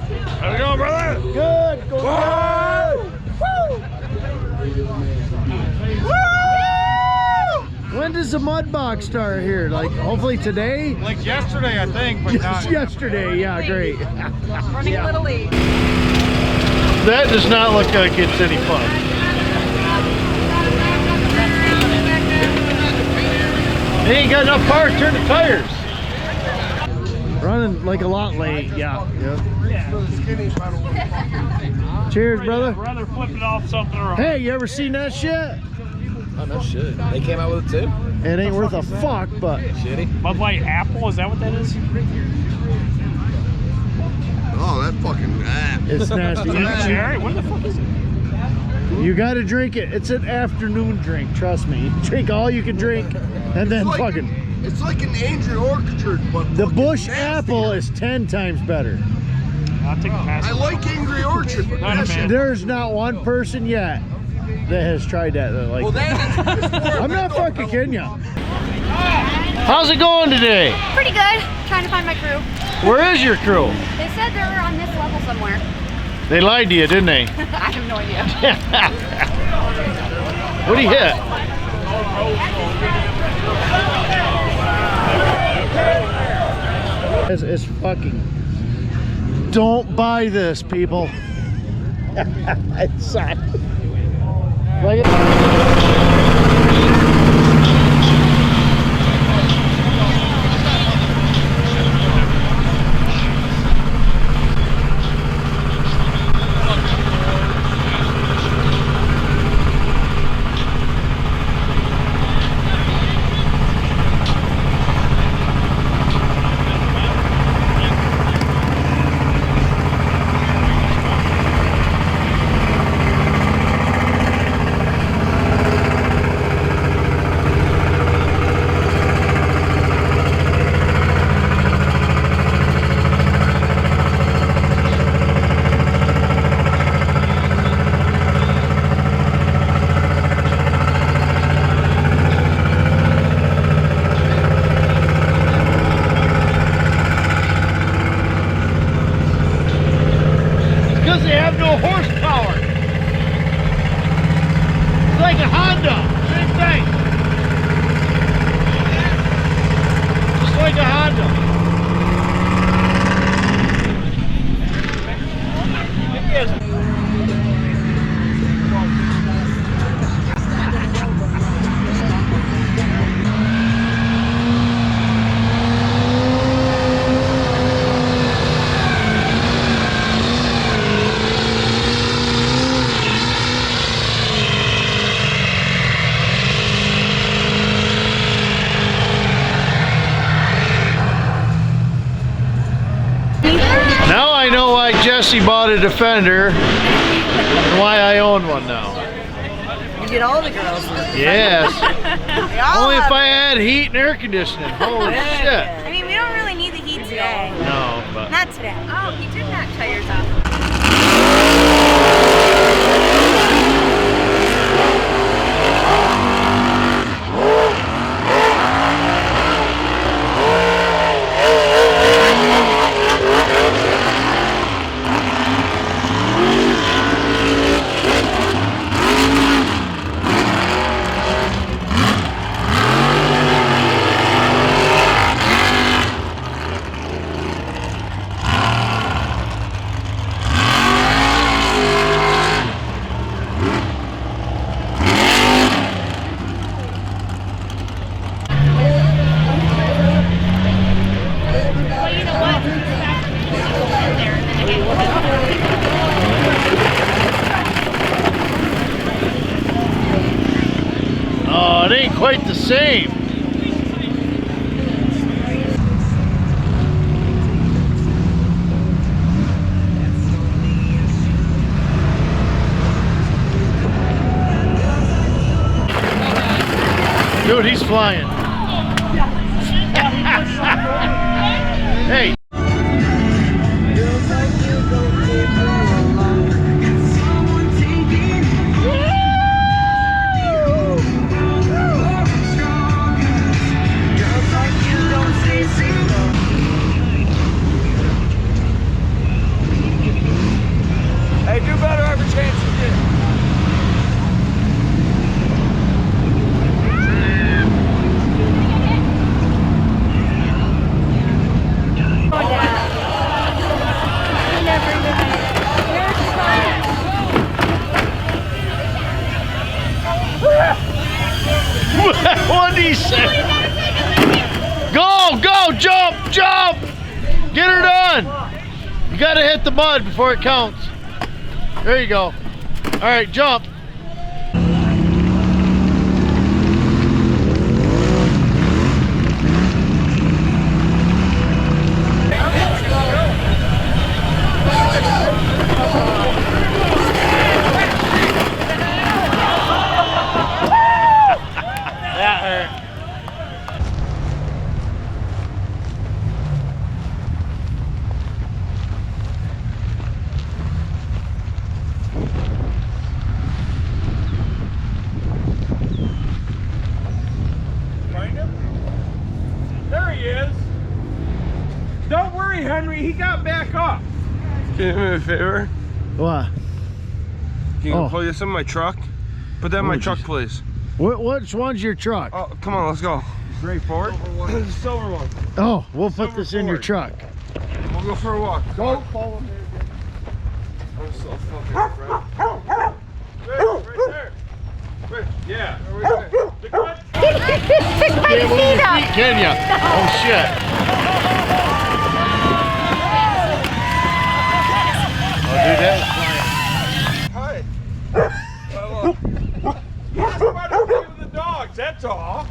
How's it going, brother? Good. Going good. Woo! When does the mud box start here? Like hopefully today? Like yesterday, I think, but not yesterday. Yeah, great. Running a little late. That does not look like it's any fun. They ain't got enough power to turn the tires. Running like a lot late, yeah. Cheers, brother. rather flipping off something or Hey, you ever seen that shit? Oh, no shit. They came out with it too? It ain't worth a fuck, but Shitty. Bud Light Apple, is that what that is? Oh, that fucking it's nasty. Cherry? What the fuck is it? You gotta drink it. It's an afternoon drink, trust me. You drink all you can drink, and then It's like fucking... It's like an Angry Orchard, but The Bush nasty. Apple is 10 times better. I'll take a pass. I like Angry Orchard, but Not a that fan. shit. There's not one person yet that has tried that. Like, Well, that is more I'm not mental fucking health. kidding you. How's it going today? Pretty good. Trying to find my crew. Where is your crew? They said they were on this level somewhere. They lied to you, didn't they? I have no idea. What do you hit? It's fucking... Don't buy this, people. It sucks. Like it. Because they have no horsepower. It's like a Honda, same thing. Just like a Honda. Now I know why Jesse bought a Defender and why I own one now. You get all the girls. Yes. Only if I had heat and air conditioning. Holy shit. I mean, we don't really need the heat today. No, but... Not today. Oh, he did knock tires off. Oh, it ain't quite the same. Dude, he's flying. Hey. You gotta hit the mud before it counts. There you go. All right, jump. That hurt. Find him? There he is. Don't worry, Henry. He got back up. Can you do me a favor? What? Can you Oh. pull this in my truck? Put that in my Oh, truck, geez. please. Which one's your truck? Oh, come on, let's go. Great Ford. The silver one. Oh, we'll put Silver this in your Ford. truck. We'll go for a walk. Don't follow me. I'm so fucking afraid. Right there. Right. Yeah. Right there. Stick my Can't move feet your up. feet, can ya? Oh shit. Oh dude, that was flying. Hi. Just about to play with the dogs. That's all.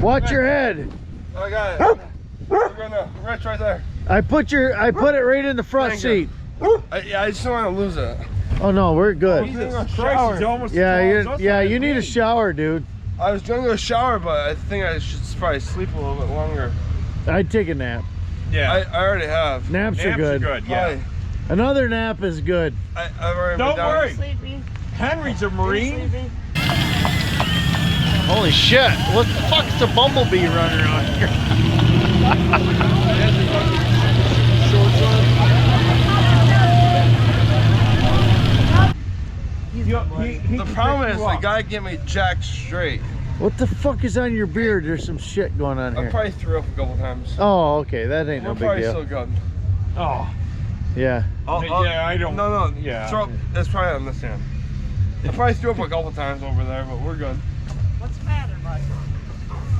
Watch your head. I got it. We're gonna Rich right there. I put it right in the front Thank seat. you. I just don't want to lose it. Oh no, we're good. Jesus Christ, he's almost Yeah, you need a shower, dude. I was gonna go shower, but I think I should probably sleep a little bit longer. I'd take a nap. Yeah. I already have. Naps are good. Yeah. Hi. Another nap is good. I've already Don't been down. worry. Sleepy. Henry's a Marine. Holy shit! What the fuck's the bumblebee running around here? The problem is the guy gave me jack straight. What the fuck is on your beard? There's some shit going on I here. probably threw up a couple times. Oh, okay, that ain't no We're big probably deal. still good. Oh. Yeah. Yeah, I don't. No, Yeah. Throw, that's probably on this hand. I probably threw up a couple times over there, but we're good. What's the matter, bud?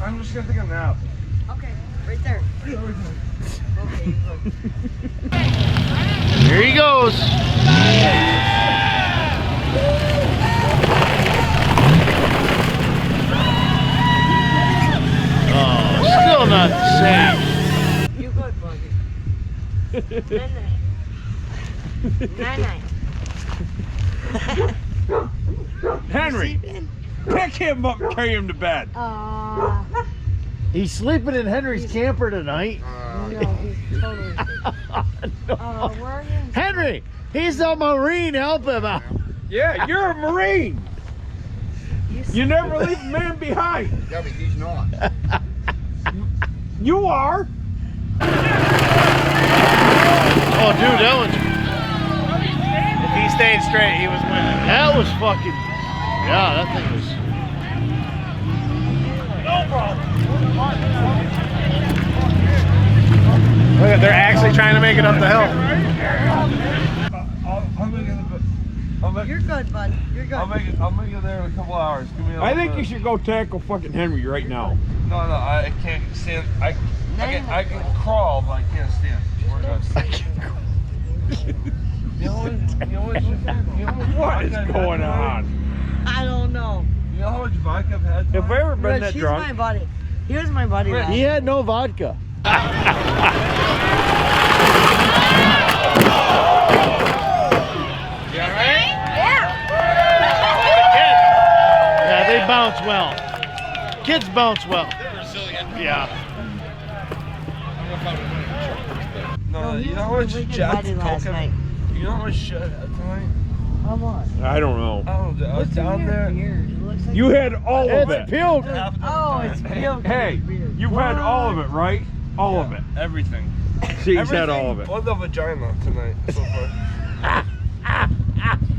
I'm just gonna take a nap. Okay, right there. Okay. Here he goes. Oh, still not the same. You good, buddy. Night-night. Henry, pick him up and carry him to bed. He's sleeping in Henry's camper tonight. No, he's totally No. where are you? Henry, he's a Marine. Help him out. Yeah, you're a Marine. You never leave a man behind. Yeah, but he's not. You are. Oh, dude, that was. If he stayed straight, he was winning. That was fucking. Yeah, that thing was. Look, they're actually trying to make it up the hill. You're good, bud. You're good. I'll make it there in a couple hours. Give me a I little think you bit. should go tackle fucking Henry right now. No, I can't stand. I can crawl, but I can't stand. We're good. What is going on? I don't know. You know how much vodka I've had? Have I ever been Rich, that he's drunk? my buddy. He was my buddy. last He had no vodka. Yeah, they bounce well. Kids bounce well. They're resilient. Yeah. No, you know how we much did Jack buddy last Coke? night. You know how much shit I had tonight? How much? I don't know. I was down there. You had all of It's it. peeled. Half the Oh, time. it's peeled. Hey, you've had all of it, right? All of it. Everything. She's had all of it. But the vagina tonight so far.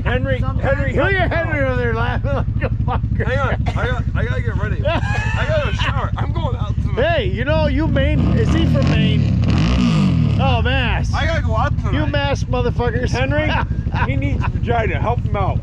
Henry, Henry, Look at Henry over there laughing like a fucker. Hang on, I gotta get ready. I gotta shower. I'm going out tonight. Hey, you know, you Maine. Is he from Maine? Oh, Mass. I gotta go out tonight. You Mass motherfuckers. Henry, he needs vagina. Help him out.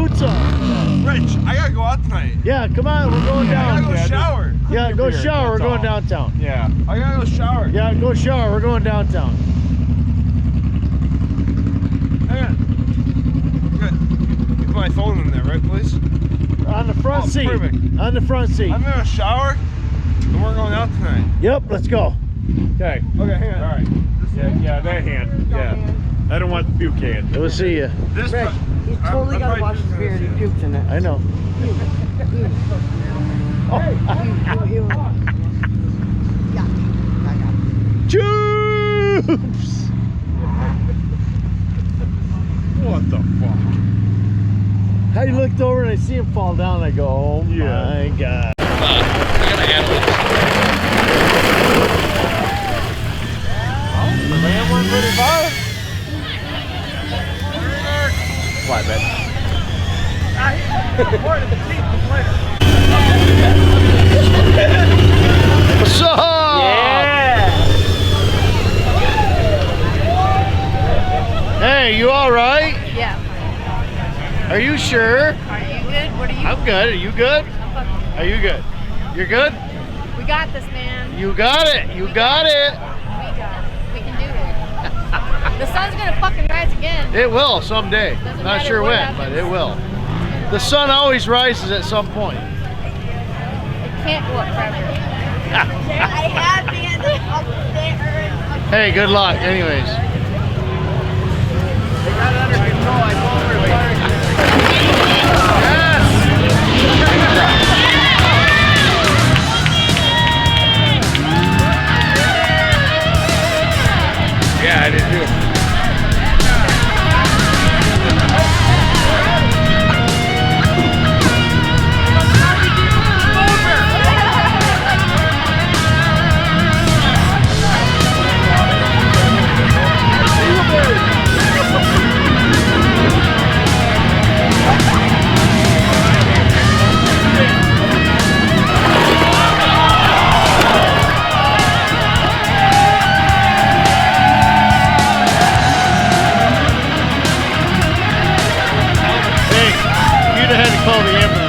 boots on. Rich, I gotta go out tonight. Yeah, come on, we're going I down. gotta go shower. Yeah, go shower. We're going downtown. Yeah. I gotta go shower. Yeah, go shower. We're going downtown. Hang on. Good. You put my phone in there, right, please? On the front seat. Perfect. On the front seat. I'm gonna shower, and we're going out tonight. Yep, let's go. Okay. Okay, hang on. All right. Yeah, that hand. Yeah. I don't want the puke hand. We'll see you. This Rick, he's totally got to wash his beard. He pukes in it. I know. Joops! What the fuck? I looked over and I see him fall down. I go, oh my god. The Ram 135? Flatbed. What's up? Yeah. Hey, you all right? Yeah. Are you sure? Are you good? What are you? I'm good. Are you good? Are you good? You're good? We got this, man. You got it. You got it. We got it. We can do it. The sun's gonna fucking rise again. It will someday. Doesn't Not matter sure what when, happens. but it will. The sun always rises at some point. It can't go up forever. I have been up there. Hey, good luck. Anyways. Yeah, I did too. Hey, you'd have had to call the ambulance.